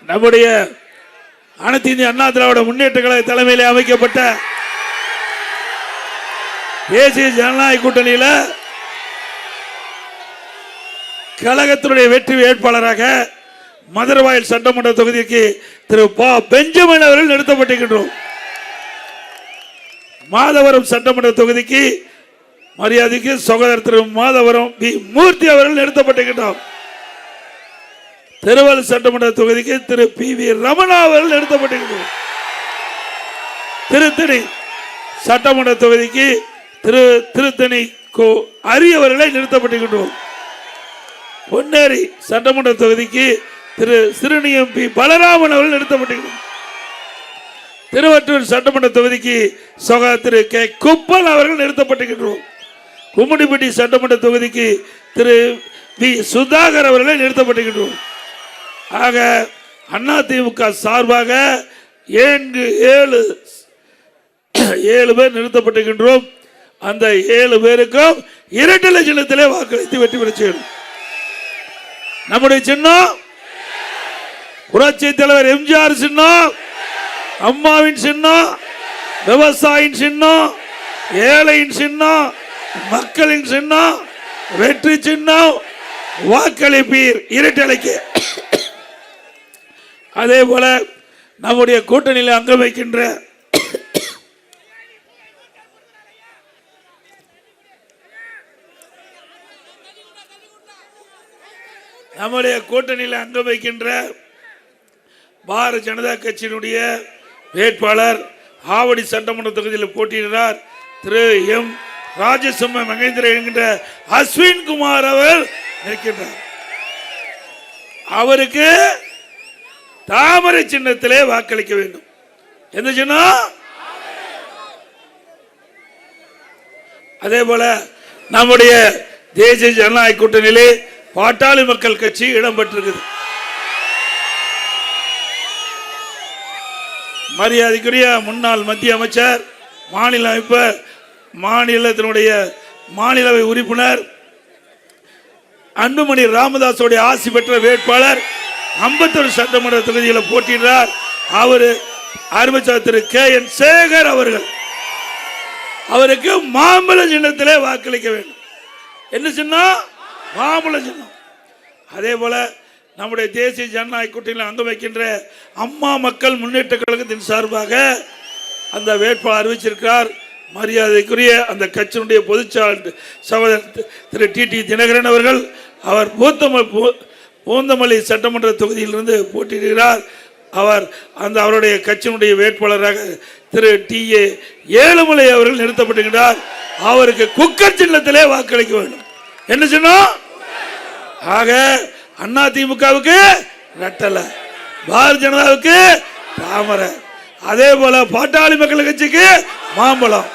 நம்முடைய அனைத்து இந்திய அண்ணா திராவிட முன்னேற்ற கழக தலைமையில் அமைக்கப்பட்ட தேசிய ஜனநாயக கூட்டணியில் கழகத்தினுடைய வெற்றி வேட்பாளராக மதுரவாயல் சட்டமன்ற தொகுதிக்கு திரு பா பெஞ்சமின் அவர்கள் நிறுத்தப்பட்டிருக்கின்றோம். மாதவரம் சட்டமன்ற தொகுதிக்கு மரியாதைக்கு சகோதரர் திரு மாதவரம் பி மூர்த்தி அவர்கள் நிறுத்தப்பட்டிருக்கின்றோம். திருவள்ளூர் சட்டமன்ற தொகுதிக்கு திரு பி வி ரமணா அவர்கள் நிறுத்தப்பட்டிருக்கின்றோம். திருத்தணி சட்டமன்ற தொகுதிக்கு திரு திருத்தணி கோ அரியவர்களை நிறுத்தப்பட்டிருக்கின்றோம். பொன்னேரி சட்டமன்ற தொகுதிக்கு திரு சிறுனியம் பி பலராமன் அவர்கள் நிறுத்தப்பட்டிருக்கிறார். திருவற்றூர் சட்டமன்ற தொகுதிக்கு சகோதரர் திரு கே குப்பன் அவர்கள் நிறுத்தப்பட்டிருக்கின்றோம். கும்மிடிப்பட்டி சட்டமன்ற தொகுதிக்கு திரு வி சுதாகர் அவர்களை நிறுத்தப்பட்டிருக்கின்றோம். ஆக அதிமுக சார்பாக 7 பேர் நிறுத்தப்பட்டிருக்கின்றோம். அந்த 7 பேருக்கும் இரட்டை சின்னத்திலே வாக்களித்து வெற்றி பெற செய்யணும். நம்முடைய சின்னம் புரட்சி தலைவர் எம்ஜிஆர் சின்னம், அம்மாவின் சின்னம், விவசாயியின் சின்னம், ஏழையின் சின்னம், மக்களின் சின்னம், வெற்றி சின்னம், வாக்களிப்பீர் இரட்டலைக்கு. அதே போல நம்முடைய கூட்டணியில் அங்கம் வைக்கின்ற பாரதிய ஜனதா கட்சியினுடைய வேட்பாளர் ஆவடி சட்டமன்ற தொகுதியில் போட்டியிடுகிறார் திரு எம் ராஜசிம்ம மகேந்திர என்கின்ற அஸ்வின் குமார் அவர் நிற்கின்றார். அவருக்கு தாமரை சின்னத்திலே வாக்களிக்க வேண்டும். எந்த சின்னம்? அதே போல நம்முடைய தேசிய ஜனநாயக கூட்டணியிலே பாட்டாளி மக்கள் கட்சி இடம்பெற்றிருக்கிறது. மரியாதைக்குரிய முன்னாள் மத்திய அமைச்சர், மாநிலத்தினுடைய மாநிலவை உறுப்பினர் அன்புமணி ராமதாஸோடைய ஆசி பெற்ற வேட்பாளர் 51 சட்டமன்ற தொகுதியில் போட்டியிடுறார். அவர் அறிவிச்சார் திரு கே என் சேகர் அவர்கள். அவருக்கு மாம்பழ சின்னத்திலே வாக்களிக்க வேண்டும். என்ன சின்னம்? மாம்பழ சின்னம். அதே போல நம்முடைய தேசிய ஜனநாயக கூட்டணியில் அங்கம் வைக்கின்ற அம்மா மக்கள் முன்னேற்ற கழகத்தின் சார்பாக அந்த வேட்பாளர் அறிவிச்சிருக்கிறார். மரியாதைக்குரிய அந்த கட்சியினுடைய பொதுச்செயலாளர் சகோதரர் திரு டி தினகரன் அவர்கள். அவர் பூந்தமல்லி சட்டமன்ற தொகுதியிலிருந்து போட்டியிடுகிறார். அவருடைய கட்சியினுடைய வேட்பாளராக திரு டி ஏ ஏழுமலை அவர்கள் நிறுத்தப்பட்டிருக்கிறார். அவருக்கு குக்கர் சின்னத்திலே வாக்களிக்க வேண்டும். என்ன சின்னம்? ஆக அதிமுகவுக்கு ரெட்டலை, பாரதிய ஜனதாவுக்கு தாமரை, அதே போல பாட்டாளி மக்கள் கட்சிக்கு மாம்பழம்,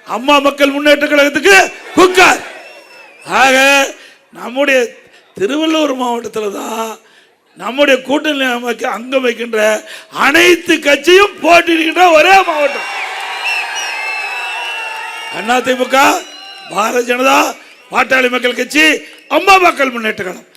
அம்மா மக்கள் முன்னேற்ற கழகத்துக்கு குக்கர். ஆக நம்முடைய திருவள்ளூர் மாவட்டத்தில் தான் நம்முடைய கூட்டணி அங்கம் வைக்கின்ற அனைத்து கட்சியும் போட்டியிடுகின்ற ஒரே மாவட்டம் அதிமுக, பாரதிய ஜனதா, பாட்டாளி மக்கள் கட்சி, அம்மா மக்கள் முன்னேற்ற கழகம்.